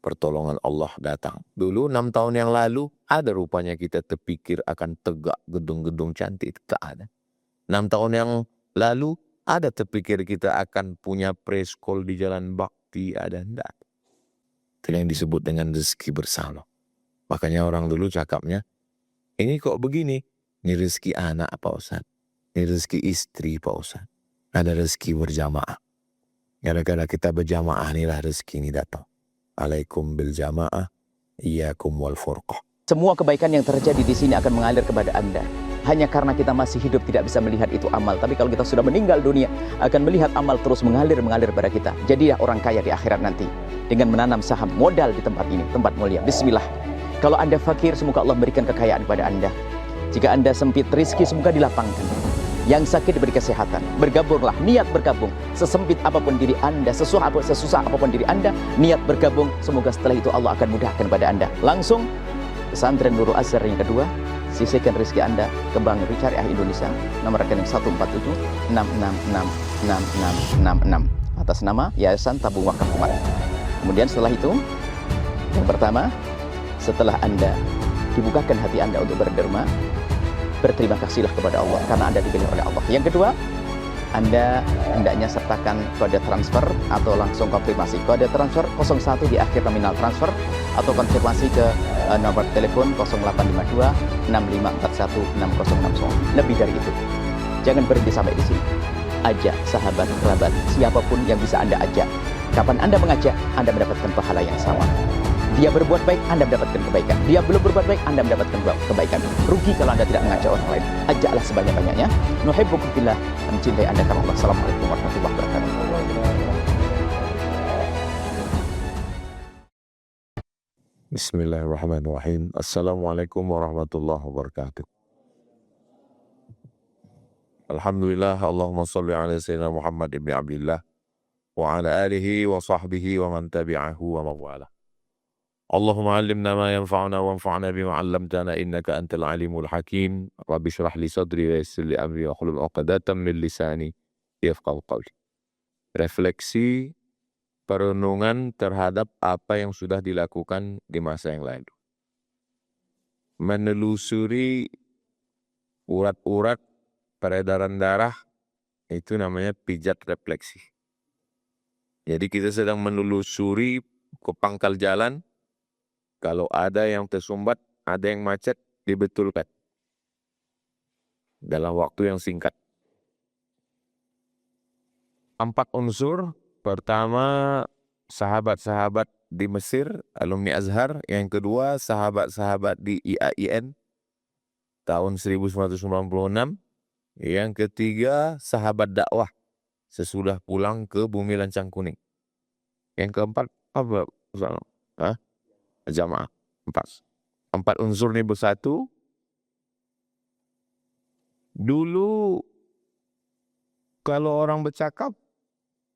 pertolongan Allah datang. Dulu 6 tahun yang lalu, ada rupanya kita terpikir akan tegak gedung-gedung cantik. Tak ada. 6 tahun yang lalu, ada terpikir kita akan punya preskol di Jalan Bakti. Ada enggak? Itu yang disebut dengan rezeki bersama. Makanya orang dulu cakapnya, ini kok begini? Ini rezeki anak Pak Ustaz. Ini rezeki istri Pak Ustaz. Ada rezeki berjamaah. Gara-gara kita berjamaah inilah rezeki ini datang. Alaikum bil jamaah, iyyakum wal furqah. Semua kebaikan yang terjadi di sini akan mengalir kepada Anda. Hanya karena kita masih hidup tidak bisa melihat itu amal. Tapi kalau kita sudah meninggal dunia, akan melihat amal terus mengalir pada kita. Jadilah orang kaya di akhirat nanti. Dengan menanam saham modal di tempat ini, tempat mulia. Bismillah. Kalau Anda fakir, semoga Allah berikan kekayaan kepada Anda. Jika Anda sempit rezeki, semoga dilapangkan. Yang sakit diberi kesehatan. Bergabunglah, niat bergabung. Sesempit apapun diri Anda, sesusah apapun diri Anda, niat bergabung. Semoga setelah itu Allah akan mudahkan pada Anda. Langsung Pesantren Nurul Azhar yang kedua, sisihkan rezeki Anda ke Bank Syariah Indonesia, nomor rekening 147-666-6666 atas nama Yayasan Tabung Wakaf Umat. Kemudian setelah itu, yang pertama, setelah Anda dibukakan hati Anda untuk berderma, berterima kasihlah kepada Allah karena Anda dipilih oleh Allah. Yang kedua, Anda hendaknya sertakan kode transfer atau langsung konfirmasi. Kode transfer 01 di akhir nominal transfer atau konfirmasi ke nomor telepon 0852 6541 6060. Lebih dari itu. Jangan berhenti sampai di sini. Ajak sahabat, kerabat, siapapun yang bisa Anda ajak. Kapan Anda mengajak, Anda mendapatkan pahala yang sama. Dia berbuat baik, Anda mendapatkan kebaikan. Dia belum berbuat baik, Anda mendapatkan kebaikan. Rugi kalau Anda tidak mengajak orang lain. Ajaklah sebanyak-banyaknya. Nuhibbukum fillah, mencintai Anda karena Allah. Assalamualaikum warahmatullahi wabarakatuh. Bismillahirrahmanirrahim. Assalamualaikum warahmatullahi wabarakatuh. Alhamdulillah, Allahumma salli ala Sayyidina Muhammad ibn Abdillah wa ala alihi wa sahbihi wa man tabi'ahu wa mawala. Allahumma alimna ma yanfa'una wa anfa'na bima 'allamtana innaka antal alimul hakim. Rabbi shrah li sadri wa yassir li amri wa hlul 'uqdatam min lisani yafqahu qawli. Refleksi perenungan terhadap apa yang sudah dilakukan di masa yang lalu. Menelusuri urat-urat peredaran darah itu namanya pijat refleksi. Jadi kita sedang menelusuri ke pangkal jalan. Kalau ada yang tersumbat, ada yang macet, dibetulkan dalam waktu yang singkat. 4 unsur. Pertama, sahabat-sahabat di Mesir, alumni Azhar. Yang kedua, sahabat-sahabat di IAIN tahun 1996. Yang ketiga, sahabat dakwah sesudah pulang ke bumi lancang kuning. Yang keempat, apa? Jamaah. 4 unsur ini bersatu. Dulu kalau orang bercakap,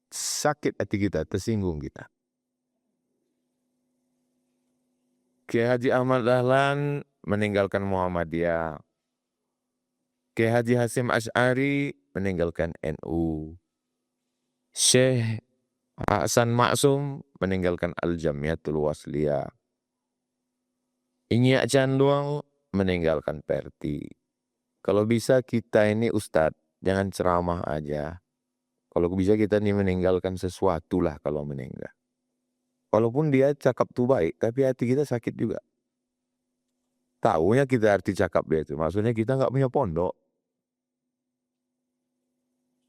sakit hati kita, tersinggung kita. Kiai Haji Ahmad Dahlan meninggalkan Muhammadiyah. Kiai Haji Hasyim Asy'ari meninggalkan NU. Syekh Hasan Maksum meninggalkan Al-Jamiatul Wasliyah. Inyak Canduang meninggalkan Perti. Kalau bisa kita ini Ustadz, jangan ceramah aja. Kalau bisa kita ini meninggalkan sesuatu lah kalau meninggal. Walaupun dia cakap tuh baik, tapi hati kita sakit juga. Taunya kita arti cakap dia itu, maksudnya kita nggak punya pondok.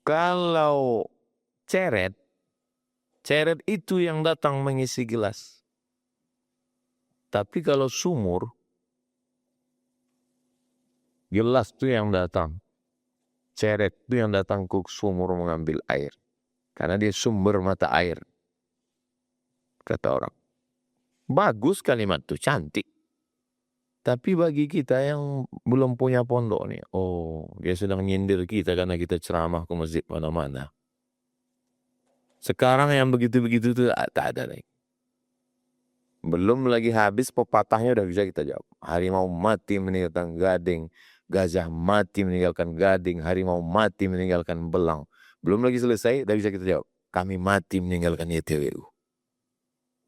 Kalau ceret itu yang datang mengisi gelas. Tapi kalau sumur, gelas itu yang datang. Ceret itu yang datang ke sumur mengambil air. Karena dia sumber mata air. Kata orang. Bagus kalimat itu, cantik. Tapi bagi kita yang belum punya pondok nih, oh dia sedang nyindir kita karena kita ceramah ke masjid mana-mana. Sekarang yang begitu-begitu itu tak ada lagi. Belum lagi habis pepatahnya udah bisa kita jawab. Harimau mati meninggalkan gading, gajah mati meninggalkan gading, harimau mati meninggalkan belang. Belum lagi selesai, udah bisa kita jawab. Kami mati meninggalkan YTWU.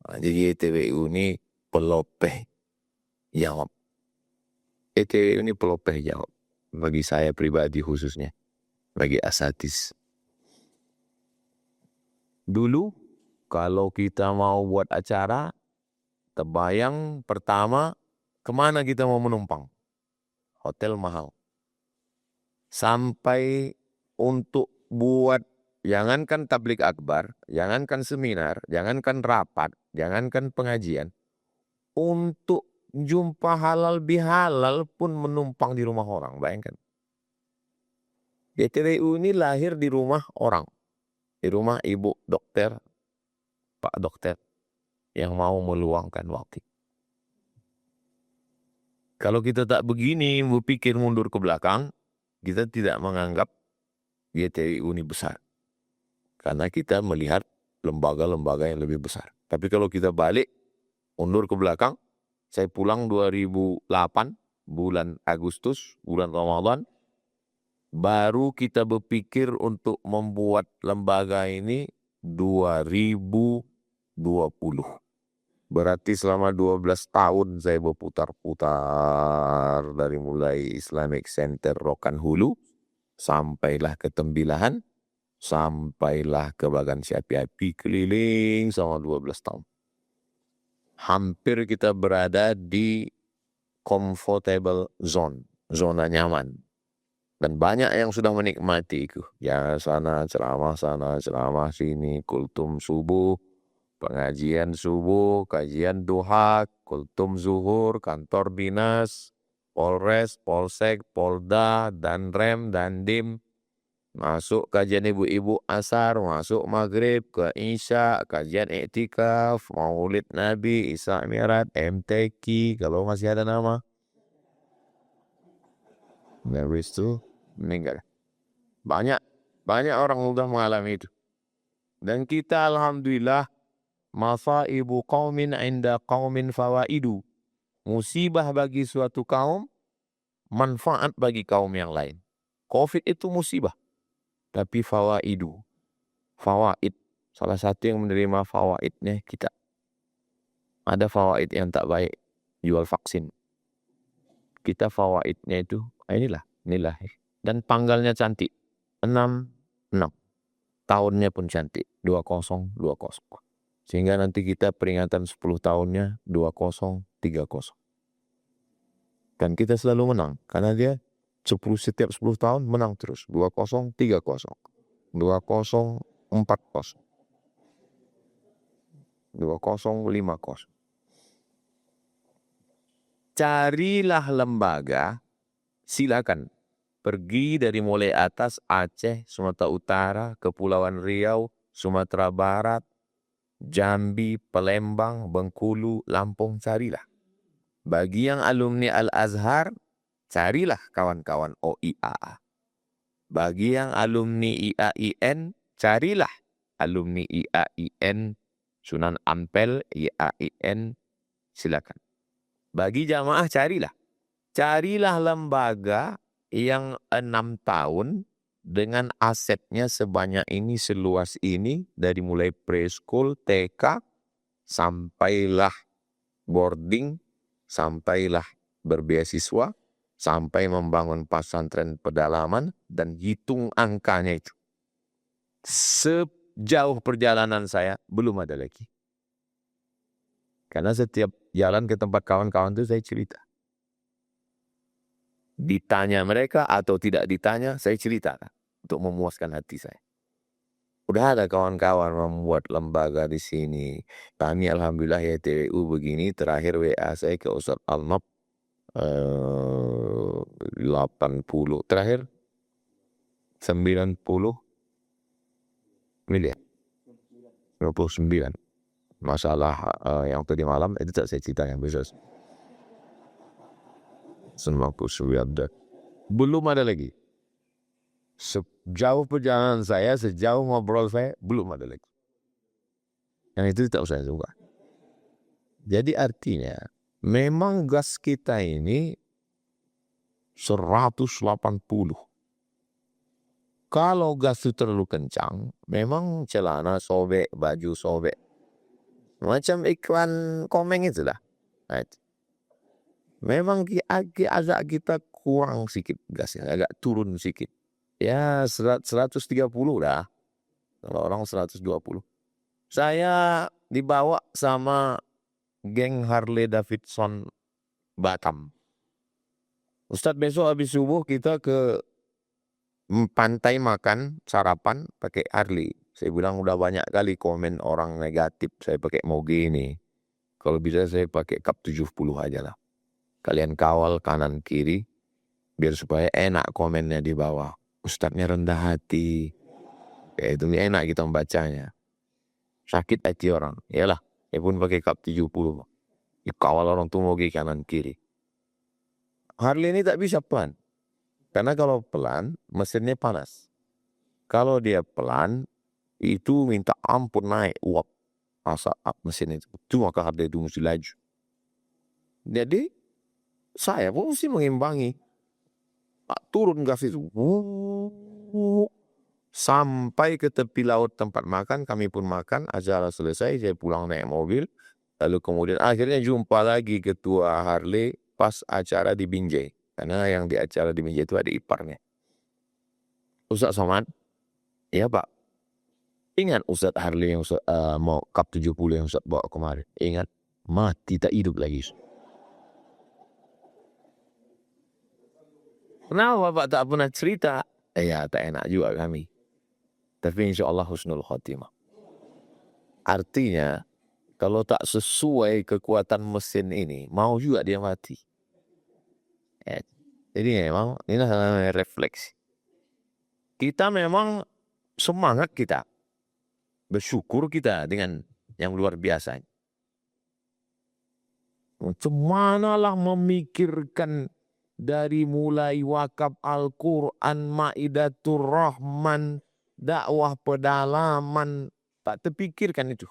Jadi ETWU ini pelopeh jawab. ETWU ini pelopeh jawab. Bagi saya pribadi khususnya. Bagi asatis. Dulu kalau kita mau buat acara, terbayang pertama kemana kita mau menumpang. Hotel mahal. Sampai untuk buat, jangankan tablik akbar, jangankan seminar, jangankan rapat, jangankan pengajian, untuk jumpa halal bihalal pun menumpang di rumah orang, bayangkan. ETWU ini lahir di rumah orang, di rumah ibu dokter, pak dokter, yang mau meluangkan waktu. Kalau kita tak begini, berpikir mundur ke belakang, kita tidak menganggap ETWU ini besar. Karena kita melihat lembaga-lembaga yang lebih besar. Tapi kalau kita balik, mundur ke belakang, saya pulang 2008, bulan Agustus, bulan Ramadan, baru kita berpikir untuk membuat lembaga ini 2020. Berarti selama 12 tahun saya berputar-putar dari mulai Islamic Center Rokan Hulu, sampailah ke Tembilahan, sampailah ke Bagan Siapi-api, keliling selama 12 tahun. Hampir kita berada di comfortable zone, zona nyaman. Dan banyak yang sudah menikmati itu. Ya sana ceramah sini, kultum subuh, pengajian subuh, kajian duha, kultum zuhur, kantor dinas, Polres, Polsek, Polda, Danrem, Dandim, masuk kajian ibu-ibu asar, masuk maghrib ke isya, kajian iktikaf, maulid Nabi, Isra Mi'raj, MTQ, kalau masih ada nama. Habis itu meninggal. Banyak orang sudah mengalami itu. Dan kita alhamdulillah, masaibu qaumin inda qaumin fawaidu. Musibah bagi suatu kaum, manfaat bagi kaum yang lain. Covid itu musibah. Tapi fawaidu. Fawaid. Salah satu yang menerima fawaidnya kita. Ada fawaid yang tak baik. Jual vaksin. Kita fawaidnya itu, inilah. Dan panggalnya cantik. 6. Tahunnya pun cantik. 2020. Sehingga nanti kita peringatan 10 tahunnya 2030. Dan kita selalu menang. Karena dia setiap 10 tahun menang terus. 2030. 2040. 2050. Carilah lembaga, silakan. Pergi dari mulai atas Aceh, Sumatera Utara, Kepulauan Riau, Sumatera Barat, Jambi, Palembang, Bengkulu, Lampung, carilah. Bagi yang alumni Al-Azhar, carilah kawan-kawan OIA. Bagi yang alumni IAIN, carilah alumni IAIN, Sunan Ampel, IAIN, silakan. Bagi jamaah carilah lembaga yang 6 tahun dengan asetnya sebanyak ini, seluas ini, dari mulai preschool, TK, sampailah boarding, sampailah berbeasiswa, sampai membangun pesantren pedalaman, dan hitung angkanya itu. Sejauh perjalanan saya, belum ada lagi. Karena setiap jalan ke tempat kawan-kawan itu saya cerita. Ditanya mereka atau tidak ditanya, saya cerita untuk memuaskan hati saya. Udah ada kawan-kawan membuat lembaga di sini. Kami alhamdulillah ya TWU begini. Terakhir WA saya ke Ustaz Almab 80. Terakhir 90 miliar. 29. Masalah yang tadi malam itu tak saya cerita yang besar. 99. Belum ada lagi. Sejauh perjalanan saya, sejauh ngobrol saya, belum ada lagi. Yang itu tak usah suka. Jadi artinya, memang gas kita ini 180. Kalau gas itu terlalu kencang, memang celana sobek, baju sobek. Macam iklan Komeng itulah. Nah, itu. Memang agak kita kurang sedikit gasnya, agak turun sedikit. Ya 130 dah. Kalau orang 120. Saya dibawa sama geng Harley Davidson Batam. Ustadz, besok habis subuh kita ke pantai makan sarapan pakai Harley. Saya bilang udah banyak kali komen orang negatif saya pakai moge ini. Kalau bisa saya pakai Cup 70 aja lah. Kalian kawal kanan kiri biar supaya enak komennya di bawah. Ustadznya rendah hati. Kayak itu enak kita membacanya. Sakit hati orang. Yalah, ya pun pakai Cup 70. Dikawal orang tuh moge kanan kiri. Harley ini tak bisa pelan. Karena kalau pelan, mesinnya panas. Kalau dia pelan, itu minta ampun naik uap. Masa mesin itu. Itu maka Harley itu mesti laju. Jadi, saya pun mesti mengimbangi. Turun gas itu. Sampai ke tepi laut tempat makan, kami pun makan. Acara selesai, saya pulang naik mobil. Lalu kemudian akhirnya jumpa lagi ketua Harley pas acara di Binjai. Karena yang di acara di Binjai itu ada iparnya. Ustadz Somad, ya Pak. Ingat Ustadz Harley yang mau Cup 70 yang Ustadz bawa kemarin. Ingat, mati tak hidup lagi. Kenapa Bapak tak pernah cerita? Ya tak enak juga kami. Tapi insya Allah husnul khotimah. Artinya, kalau tak sesuai kekuatan mesin ini, mau juga dia mati. Ya, jadi memang ini namanya refleksi. Kita memang semangat kita. Bersyukur kita dengan yang luar biasa. Macam manalah memikirkan dari mulai wakaf Al-Quran, Maidatur Rahman, dakwah pedalaman. Tak terpikirkan itu.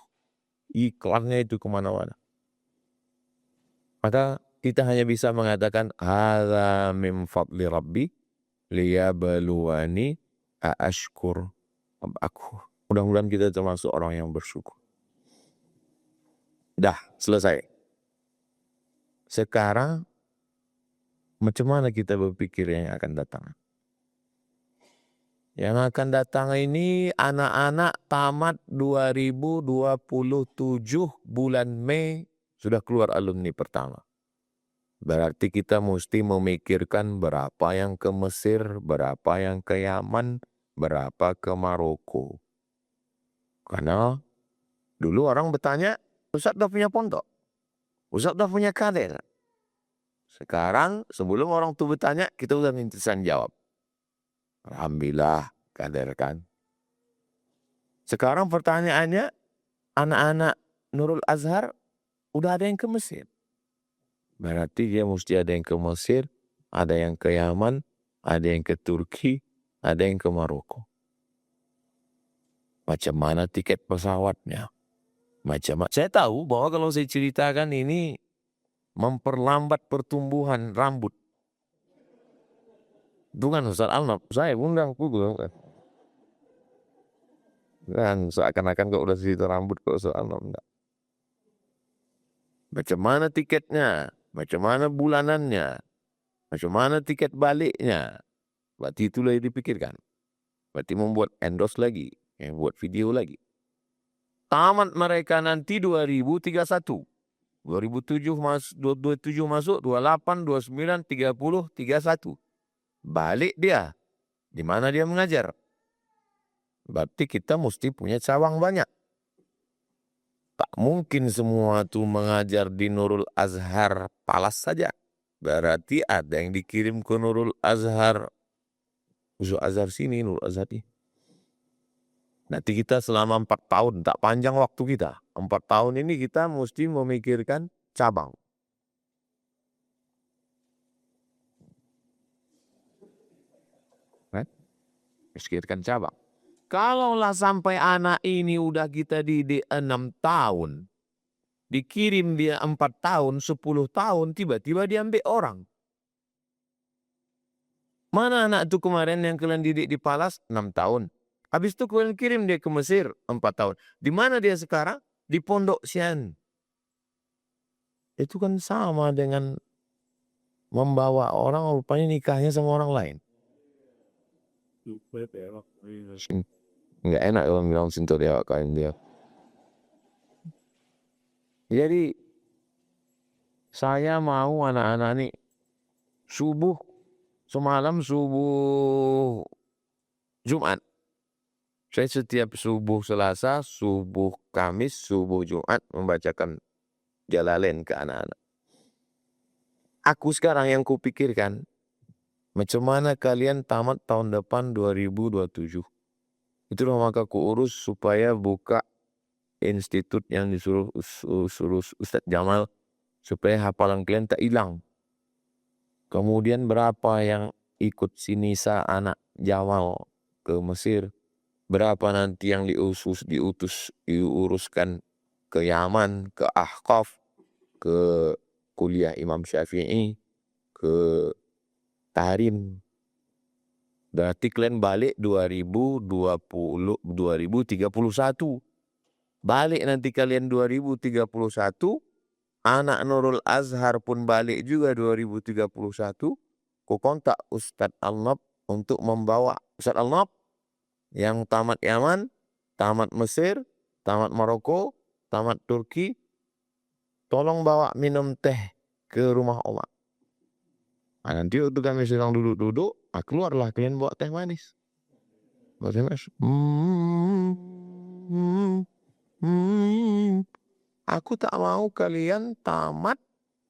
Iklannya itu kemana-mana. Maka kita hanya bisa mengatakan hadza min fadli rabbi liyabluwani aashkur aku. Mudah-mudahan kita termasuk orang yang bersyukur. Dah selesai. Sekarang macam mana kita berpikir yang akan datang? Yang akan datang ini anak-anak tamat 2027 bulan Mei sudah keluar alumni pertama. Berarti kita mesti memikirkan berapa yang ke Mesir, berapa yang ke Yaman, berapa ke Maroko. Karena dulu orang bertanya, Ustadz dah punya pondok, Ustadz dah punya kader. Sekarang sebelum orang tu bertanya, kita sudah minta jawab. Alhamdulillah kader kan. Sekarang pertanyaannya, anak-anak Nurul Azhar udah ada yang ke Mesir. Berarti dia mesti ada yang ke Mesir, ada yang ke Yaman, ada yang ke Turki, ada yang ke Maroko. Macam mana tiket pesawatnya? Saya tahu bahwa kalau saya ceritakan ini memperlambat pertumbuhan rambut. Itu kan Ustaz Alnab, saya undang pukul. Dan seakan-akan kok udah cerita rambut kok Ustaz Alnab enggak. Macam mana tiketnya? Macam mana bulanannya? Macam mana tiket baliknya? Berarti itulah yang dipikirkan. Berarti membuat endorse lagi. Buat video lagi. Tamat mereka nanti 2031. 2027 masuk, 28, 29, 30, 31. Balik dia. Di mana dia mengajar? Berarti kita mesti punya cabang banyak. Tak mungkin semua itu mengajar di Nurul Azhar Palas saja. Berarti ada yang dikirim ke Nurul Azhar. Nurul Azhar sini, Nurul Azhar ini. Nanti kita selama 4 tahun, tak panjang waktu kita. 4 tahun ini kita mesti memikirkan cabang. Kan? Pikirkan cabang. Kalaulah sampai anak ini udah kita didik 6 tahun, dikirim dia 4 tahun, 10 tahun, tiba-tiba diambil orang. Mana anak itu kemarin yang kalian didik di Palas? 6 tahun. Habis itu kalian kirim dia ke Mesir 4 tahun. Di mana dia sekarang? di pondok sian. Itu kan sama dengan membawa orang rupanya nikahnya sama orang lain. Nggak enak orang bilang sinto dia kain dia. Jadi saya mau anak-anak nih subuh semalam subuh Jumat. Saya setiap subuh Selasa, subuh Kamis, subuh Jumat membacakan Jalalain ke anak-anak. Aku sekarang yang kupikirkan, macam mana kalian tamat tahun depan 2027. Itulah maka kuurus supaya buka institut yang disuruh Ustadz Jamal supaya hafalan kalian tak hilang. Kemudian berapa yang ikut Sinisa anak Jamal ke Mesir, berapa nanti yang diuruskan ke Yaman, ke Ahqaf, ke kuliah Imam Syafi'i, ke Tahrim. Berarti kalian balik 2031. Balik nanti kalian 2031, anak Nurul Azhar pun balik juga 2031. Ku kontak Ustadz Alnab untuk membawa Ustadz Alnab yang tamat Yaman, tamat Mesir, tamat Maroko, tamat Turki, tolong bawa minum teh ke rumah Oma. Nah, nanti waktu kami sedang duduk-duduk, keluarlah kalian bawa teh manis. Bawa teh manis. Aku tak mau kalian tamat,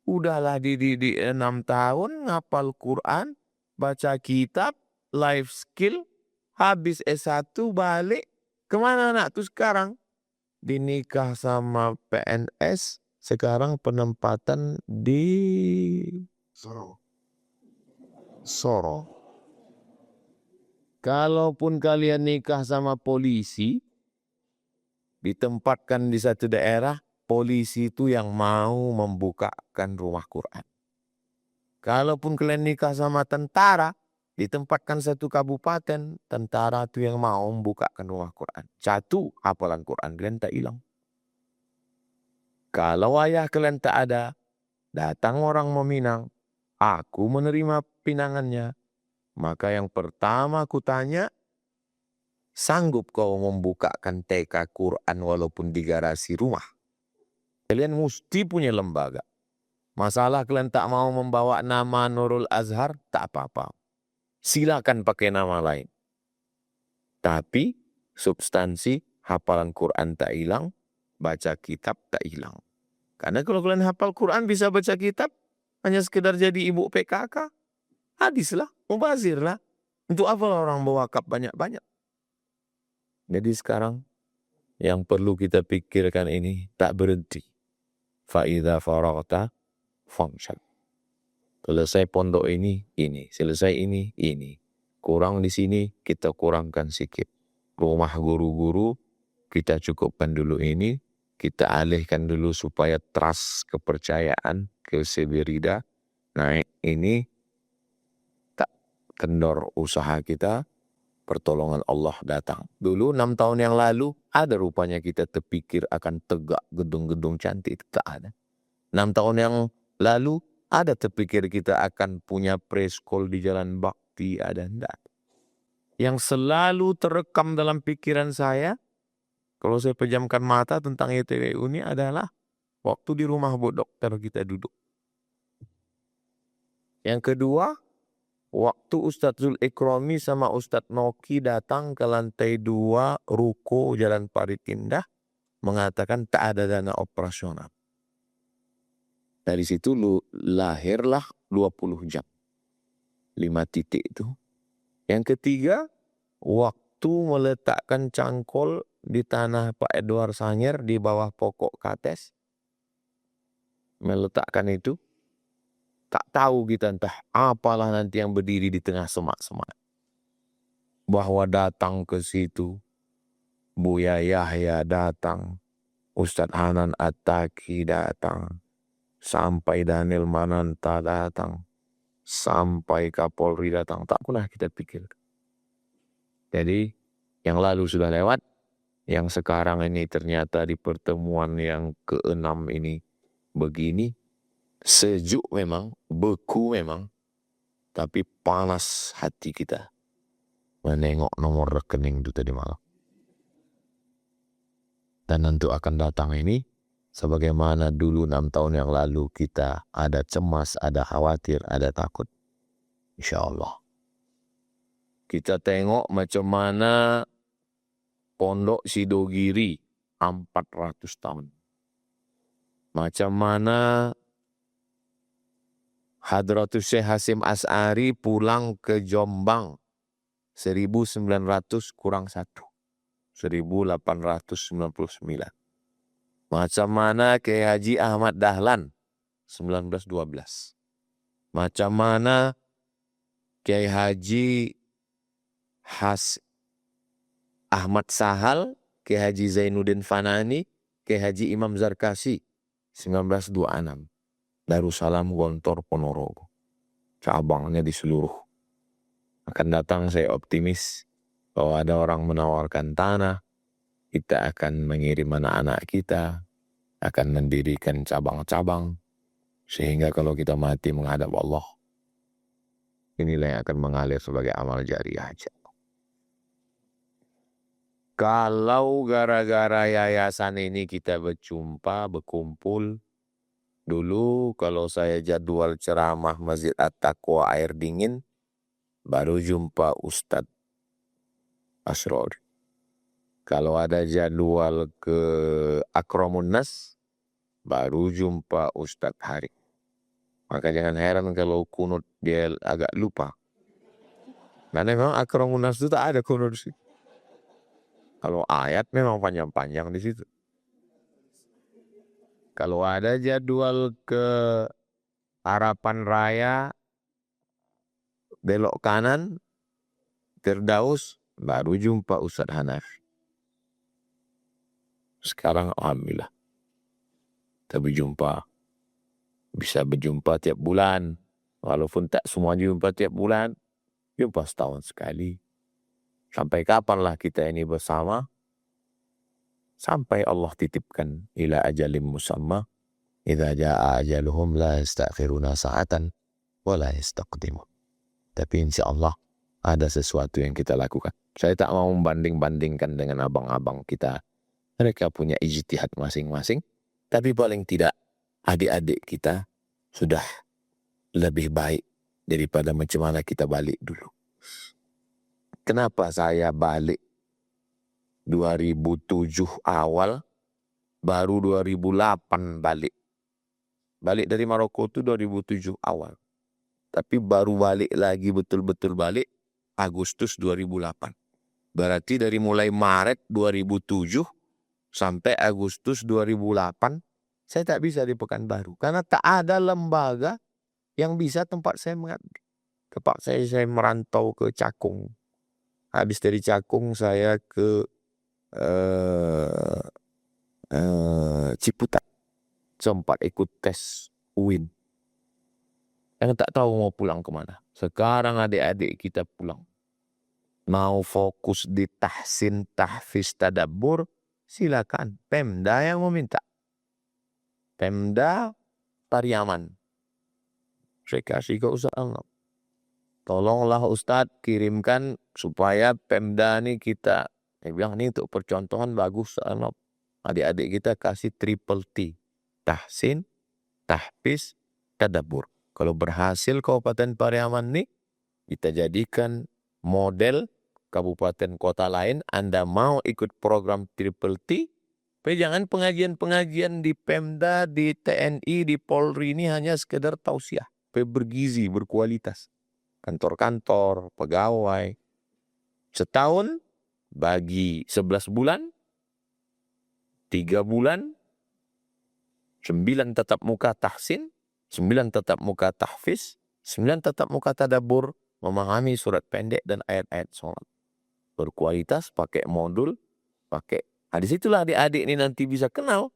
udahlah dididik 6 tahun, ngapal Quran, baca kitab, life skill, habis S1 balik. Kemana anak tuh sekarang? Dinikah sama PNS, sekarang penempatan di Soro. Kalaupun kalian nikah sama polisi, ditempatkan di satu daerah, polisi itu yang mau membukakan rumah Quran. Kalaupun kalian nikah sama tentara, ditempatkan satu kabupaten, tentara itu yang mau membukakan rumah Quran. Satu, hafalan Quran kalian tak hilang. Kalau ayah kalian tak ada, datang orang meminang, aku menerima pinangannya. Maka yang pertama aku tanya, sanggup kau membukakan TK Quran walaupun di garasi rumah? Kalian mesti punya lembaga. Masalah kalian tak mau membawa nama Nurul Azhar, tak apa-apa. Silakan pakai nama lain. Tapi substansi hafalan Quran tak hilang, baca kitab tak hilang. Karena kalau kalian hafal Quran bisa baca kitab, hanya sekedar jadi ibu PKK, hadislah, mubazirlah. Untuk apa orang berwakaf banyak-banyak? Jadi sekarang yang perlu kita pikirkan ini tak berhenti. Fa'idha faraghta fansab. Selesai pondok ini. Selesai ini. Kurang di sini, kita kurangkan sikit. Rumah guru-guru, kita cukupkan dulu ini. Kita alihkan dulu supaya trust, kepercayaan, keseberida naik ini. Tak kendor usaha kita, pertolongan Allah datang. Dulu 6 tahun yang lalu, ada rupanya kita terpikir akan tegak gedung-gedung cantik. Tak ada. 6 tahun yang lalu, ada terpikir kita akan punya preschool di Jalan Bakti. Ada enggak? Yang selalu terekam dalam pikiran saya, kalau saya pejamkan mata tentang YTWU ini adalah waktu di rumah Bu Dokter kita duduk. Yang kedua, waktu Ustadz Zul Ikrami sama Ustadz Noki datang ke lantai 2 ruko Jalan Parit Indah mengatakan tak ada dana operasional. Dari situ lahirlah 20 jam. 5 titik itu. Yang ketiga, waktu meletakkan cangkol di tanah Pak Edward Sanger di bawah pokok kates. Meletakkan itu. Tak tahu kita entah apalah nanti yang berdiri di tengah semak-semak. Bahwa datang ke situ, Buya Yahya datang, Ustadz Hanan At-Taki datang, sampai Daniel Mananta datang, sampai Kapolri datang. Tak pernah kita pikir. Jadi yang lalu sudah lewat, Yang sekarang ini ternyata di pertemuan yang ke-6 ini begini, sejuk memang, beku memang, tapi panas hati kita menengok nomor rekening itu tadi malam. Dan nanti akan datang ini, sebagaimana dulu 6 tahun yang lalu kita ada cemas, ada khawatir, ada takut. Insya Allah. Kita tengok macam mana Pondok Sidogiri 400 tahun. Macam mana Hadratus Syekh Hasyim Asy'ari pulang ke Jombang 1900 kurang 1. 1899. Macam mana Kiai Haji Ahmad Dahlan 1912. Macam mana Kiai Haji Ahmad Sahal, Kiai Haji Zainuddin Fanani, Kiai Haji Imam Zarkasi 1926. Darussalam Gontor Ponorogo. Cabangnya di seluruh. Akan datang saya optimis bahwa ada orang menawarkan tanah, kita akan mengirim anak-anak kita, akan mendirikan cabang-cabang, sehingga kalau kita mati menghadap Allah, inilah yang akan mengalir sebagai amal jariah aja. Kalau gara-gara yayasan ini kita berkumpul, dulu kalau saya jadwal ceramah Masjid At-Taqwa Air Dingin, baru jumpa Ustadz Asrori. Kalau ada jadwal ke Akramun Nas, baru jumpa Ustadz Hari. Maka jangan heran kalau kunut dia agak lupa. Karena memang Akramun Nas itu tak ada kunut sih. Kalau ayat memang panjang-panjang di situ. Kalau ada jadwal ke Harapan Raya, belok kanan, Firdaus, baru jumpa Ustadz Hanafi. Sekarang alhamdulillah. Kita bisa berjumpa tiap bulan. Walaupun tak semua jumpa tiap bulan, jumpa setahun sekali. Sampai kapanlah kita ini bersama? Sampai Allah titipkan ila ajalim musamma. Idza jaa ajaluhum la yastakhiruna sa'atan wa la yastaqdimun. Tapi insya Allah ada sesuatu yang kita lakukan. Saya tak mau membanding-bandingkan dengan abang-abang kita. Mereka punya ijtihad masing-masing. Tapi paling tidak adik-adik kita sudah lebih baik daripada macam mana kita balik dulu. Kenapa saya balik 2007 awal, baru 2008 balik. Balik dari Maroko itu 2007 awal. Tapi baru balik lagi betul-betul balik Agustus 2008. Berarti dari mulai Maret 2007 sampai Agustus 2008, saya tak bisa di Pekanbaru. Karena tak ada lembaga yang bisa tempat saya mengabdi. Tempat saya merantau ke Cakung. Habis dari Cakung saya ke Ciputat. Sempat ikut tes UIN. Yang tak tahu mau pulang kemana. Sekarang adik-adik kita pulang. Mau fokus di tahsin, tahfiz, tadabbur, silakan. Pemda yang meminta. Pemda Pariaman. Saya kasih ke Ustaz Anggap. Tolonglah Ustadz kirimkan supaya Pemda ini kita. Saya bilang ini untuk percontohan bagus. Adik-adik kita kasih triple T. Tahsin, tahfiz, tadabbur. Kalau berhasil Kabupaten Pariaman ini, kita jadikan model kabupaten kota lain. Anda mau ikut program triple T, tapi jangan pengajian-pengajian di Pemda, di TNI, di Polri ini hanya sekedar tausiah. Tapi bergizi, berkualitas. Kantor-kantor, pegawai. Setahun bagi 11 bulan, 3 bulan, 9 tatap muka tahsin, 9 tatap muka tahfiz, 9 tatap muka tadabbur, memahami surat pendek dan ayat-ayat sholat. Berkualitas, pakai modul, pakai. Di situlah adik-adik ini nanti bisa kenal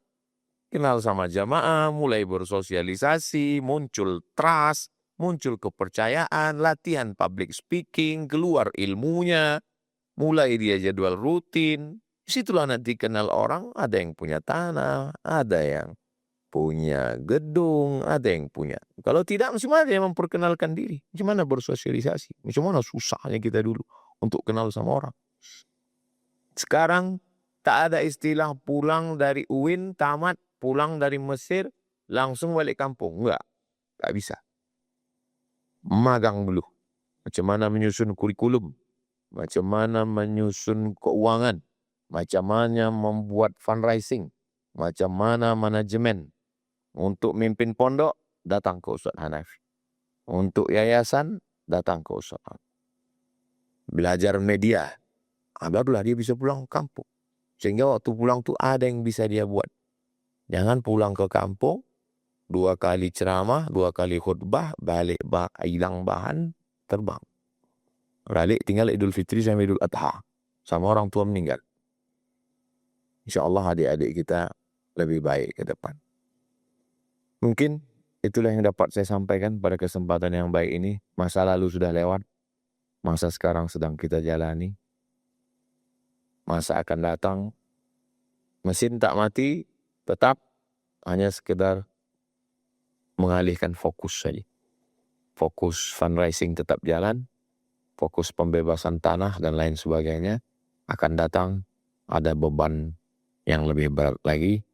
sama jamaah, mulai bersosialisasi, muncul trust, muncul kepercayaan, latihan public speaking, keluar ilmunya, mulai dia jadwal rutin, Disitulah nanti kenal orang, ada yang punya tanah, ada yang punya gedung, ada yang punya. Kalau tidak, macam mana dia memperkenalkan diri? Macam mana bersosialisasi? Macam mana susahnya kita dulu untuk kenal sama orang. Sekarang tak ada istilah pulang dari UIN, tamat, pulang dari Mesir, langsung balik kampung. Enggak bisa. Magang dulu. Macam mana menyusun kurikulum, macam mana menyusun keuangan, macam mana membuat fundraising, macam mana manajemen. Untuk mimpin pondok, datang ke Ustaz Hanafi. Untuk yayasan, datang ke Ustaz Hanafi. Belajar media, barulah dia bisa pulang ke kampung. Sehingga waktu pulang tu ada yang bisa dia buat. Jangan pulang ke kampung, 2 kali ceramah, 2 kali khutbah, balik hilang bahan, terbang. Balik tinggal Idul Fitri sampai Idul Adha. Sama orang tua meninggal. InsyaAllah adik-adik kita lebih baik ke depan. Mungkin itulah yang dapat saya sampaikan pada kesempatan yang baik ini. Masa lalu sudah lewat. Masa sekarang sedang kita jalani. Masa akan datang. Mesin tak mati, tetap hanya sekedar mengalihkan fokus saja. Fokus fundraising tetap jalan. Fokus pembebasan tanah dan lain sebagainya. Akan datang ada beban yang lebih berat lagi.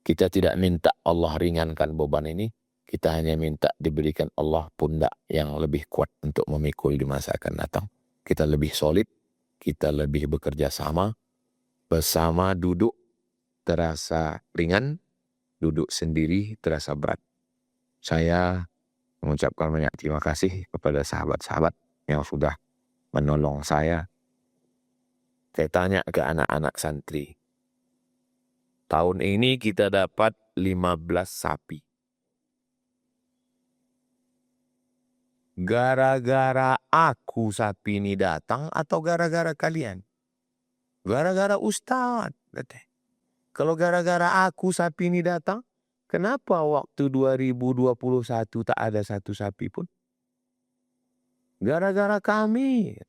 Kita tidak minta Allah ringankan beban ini. Kita hanya minta diberikan Allah pundak yang lebih kuat untuk memikul di masa akan datang. Kita lebih solid. Kita lebih bekerja sama. Bersama duduk terasa ringan. Duduk sendiri terasa berat. Saya mengucapkan banyak terima kasih kepada sahabat-sahabat yang sudah menolong saya. Saya tanya ke anak-anak santri. Tahun ini kita dapat 15 sapi. Gara-gara aku sapi ini datang atau gara-gara kalian? Gara-gara Ustadz. Kalau gara-gara aku sapi ini datang, kenapa waktu 2021 tak ada satu sapi pun? Gara-gara kami.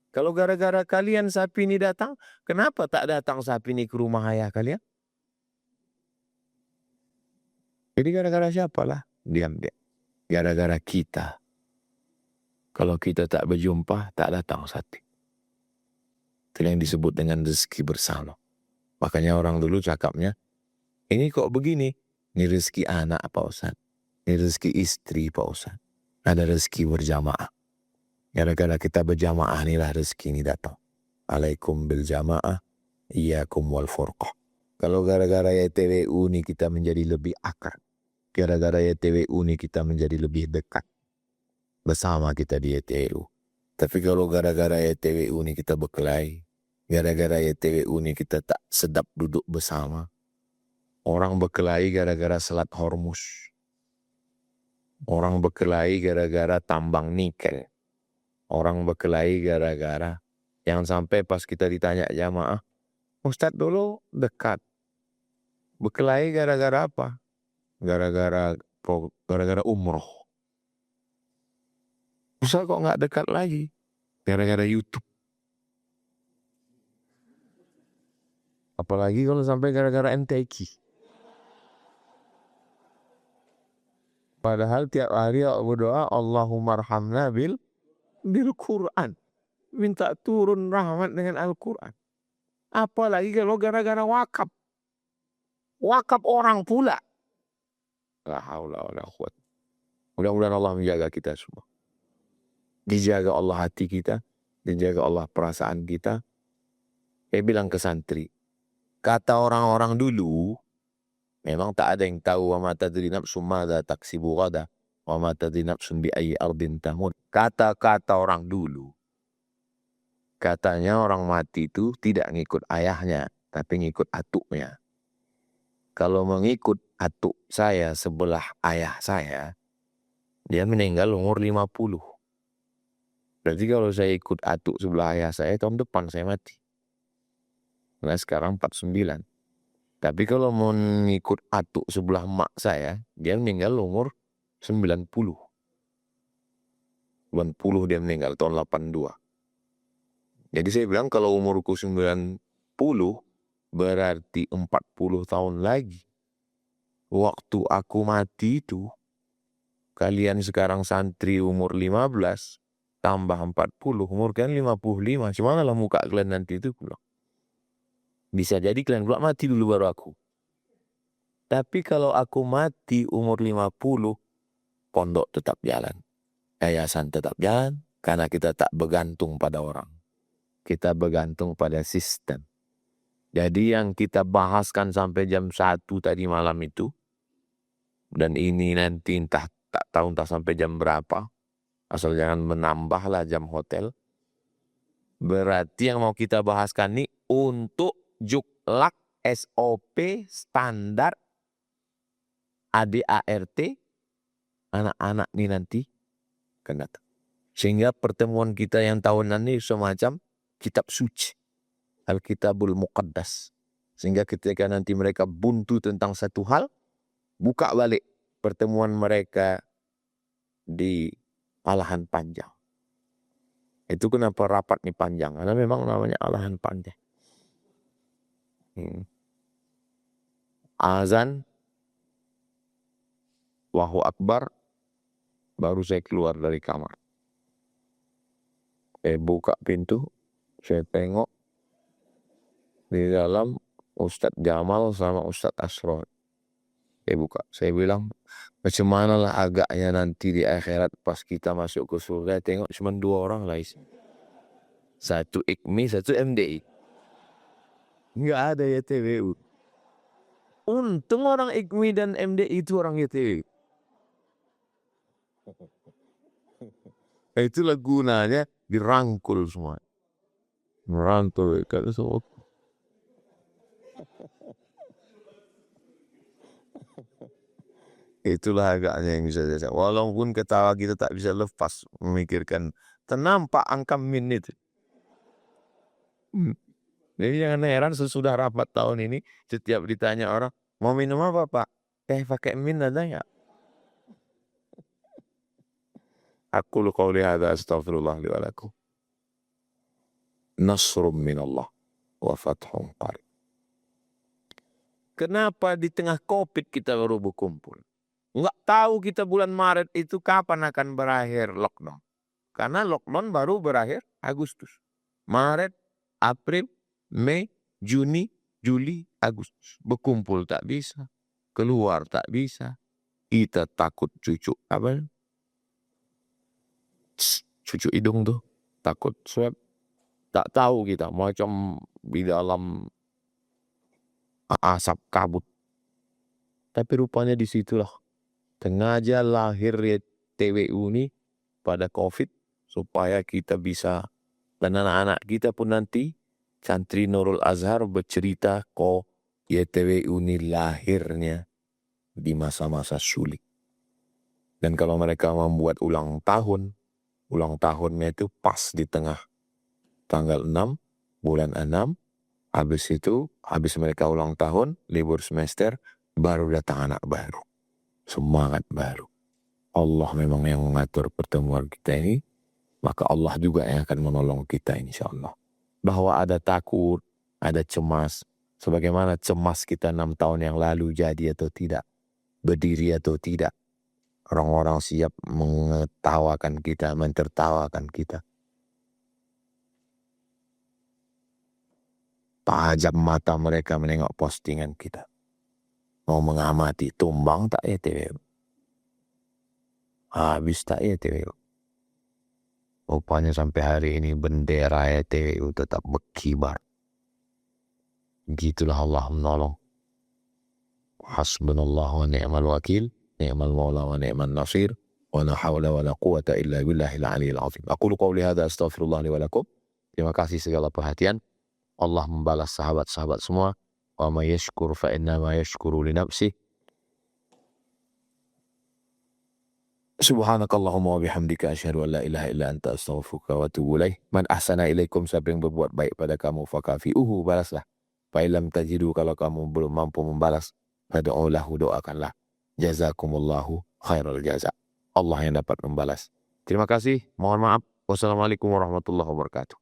Kalau gara-gara kalian sapi ini datang, kenapa tak datang sapi ini ke rumah ayah kalian? Jadi gara-gara siapalah? Diam dia. Gara-gara kita. Kalau kita tak berjumpa, tak datang sapi. Itu yang disebut dengan rezeki bersama. Makanya orang dulu cakapnya, ini kok begini? Ini rezeki anak Pak Ustaz. Ini rezeki istri Pak Ustaz. Ada rezeki berjamaah. Gara-gara kita berjamaah inilah rezeki ini datang. Alaikum bil jamaah, iyyakum wal furqah. Kalau gara-gara YTWU ini kita menjadi lebih akrab. Gara-gara YTWU ini kita menjadi lebih dekat. Bersama kita di YTWU. Tapi kalau gara-gara YTWU ini kita berkelahi. Gara-gara YTWU ini kita tak sedap duduk bersama. Orang berkelahi gara-gara selat Hormuz. Orang berkelahi gara-gara tambang nikel. Orang berkelahi gara-gara yang sampai pas kita ditanya jamaah, Ustadz dulu dekat. Berkelahi gara-gara apa? Gara-gara umroh. Ustadz kok nggak dekat lagi? Gara-gara YouTube. Apalagi kalau sampai gara-gara MTQ. Padahal tiap hari berdoa, Allahumma arhamna bil Quran. Minta turun rahmat dengan Al-Quran. Apalagi kalau gara-gara wakaf. Wakaf orang pula. La haula wala quwwata. Mudah-mudahan Allah menjaga kita semua. Dijaga Allah hati kita. Dijaga Allah perasaan kita. Saya bilang ke santri. Kata orang-orang dulu. Memang tak ada yang tahu. Wa ma tadri nafsun madza taksibu ghadan. Wa ma tadri nafsun bi ayyi ardin tamut. Kata-kata orang dulu. Katanya orang mati itu tidak ngikut ayahnya. Tapi ngikut atuknya. Kalau mengikut atuk saya sebelah ayah saya, dia meninggal umur 50. Berarti kalau saya ikut atuk sebelah ayah saya, tahun depan saya mati. Nah sekarang 49. Tapi kalau mengikut atuk sebelah mak saya, dia meninggal umur 90. 90 dia meninggal tahun 82. Jadi saya bilang kalau umurku 90 berarti 40 tahun lagi. Waktu aku mati itu, kalian sekarang santri umur 15, tambah 40, umur kalian 55. Gimana lah muka kalian nanti itu pulang? Bisa jadi kalian pula mati dulu baru aku. Tapi kalau aku mati umur 50, pondok tetap jalan. Yayasan tetap jalan, karena kita tak bergantung pada orang. Kita bergantung pada sistem. Jadi yang kita bahaskan sampai jam 1 tadi malam itu, dan ini nanti tak tahu entah sampai jam berapa, asal jangan menambahlah jam hotel. Berarti yang mau kita bahaskan ini untuk juklak SOP standar ADART anak-anak ini nanti akan datang. Sehingga pertemuan kita yang tahunan ini semacam kitab suci, Alkitabul Muqaddas. Sehingga ketika nanti mereka buntu tentang satu hal, buka balik pertemuan mereka di alahan panjang. Itu kenapa rapat nih panjang, karena memang namanya alahan panjang. Azan, Allahu Akbar, baru saya keluar dari kamar. Saya buka pintu, saya tengok di dalam Ustadz Jamal sama Ustadz Asror. Saya buka, saya bilang, macam mana lah agaknya nanti di akhirat pas kita masuk ke surga, tengok cuma 2 orang lah isi. Satu IKMI, satu MDI. Nggak ada YTWU. Untung orang IKMI dan MDI itu orang YTWU. Itulah gunanya dirangkul semua. Merangkul kata semua. Itulah agaknya yang bisa saya. Walaupun ketawa kita tak bisa lepas memikirkan. Ternampak angka min itu. Jadi jangan heran sesudah rapat tahun ini, setiap ditanya orang, mau minum apa Pak? Pakai min ada nggak? Aku qouli hadza astaghfirullah li wa lakum. Nasrum minallah wa fathun qarib. Kenapa di tengah Covid kita baru berkumpul? Enggak tahu kita bulan Maret itu kapan akan berakhir lockdown. Karena lockdown baru berakhir Agustus. Maret, April, Mei, Juni, Juli, Agustus. Berkumpul tak bisa. Keluar tak bisa. Kita takut cucu apa? Cucu hidung tuh. Takut swab. Tak tahu kita. Macam di dalam asap kabut. Tapi rupanya disitulah sengaja lahir TWU ini pada COVID supaya kita bisa, dan anak-anak kita pun nanti santri Nurul Azhar bercerita kok YTWU ini lahirnya di masa-masa sulit. Dan kalau mereka membuat ulang tahunnya itu pas di tengah tanggal 6 bulan 6, habis mereka ulang tahun, libur semester, baru datang anak baru. Semangat baru. Allah memang yang mengatur pertemuan kita ini, maka Allah juga yang akan menolong kita insyaAllah. Bahwa ada takut, ada cemas, sebagaimana cemas kita 6 tahun yang lalu jadi atau tidak, berdiri atau tidak. Orang-orang siap mengetawakan kita, mentertawakan kita. Tajam mata mereka menengok postingan kita. Mau mengamati, tumbang tak YTWU. Habis tak YTWU. Rupanya sampai hari ini bendera YTWU tetap berkibar. Gitulah Allah menolong. Hasbunallahu wa ni'mal wakil, ni'mal maula wa ni'mal nasir, wa la hawla wa la quwata illa billahil aliyil azim. Aqulu qawli hadza astaghfirullah li wa lakum. Terima kasih segala perhatian. Allah membalas sahabat-sahabat semua. Wa ma yashkur fa inna ma yashkuru li nafsih. Subhanakallahumma wa bihamdika asyhadu an la ilaha illa anta astaghfiruka wa atubu ilaik. Man ahsana ilaikum, siapa yang berbuat baik pada kamu fakafi'uhu, balaslah. Fa illam tajidu, kalau kamu belum mampu membalas, fad'u lahu, doakanlah. Jazakumullahu khairal jaza. Allah yang dapat membalas. Terima kasih. Mohon maaf. Wassalamualaikum warahmatullahi wabarakatuh.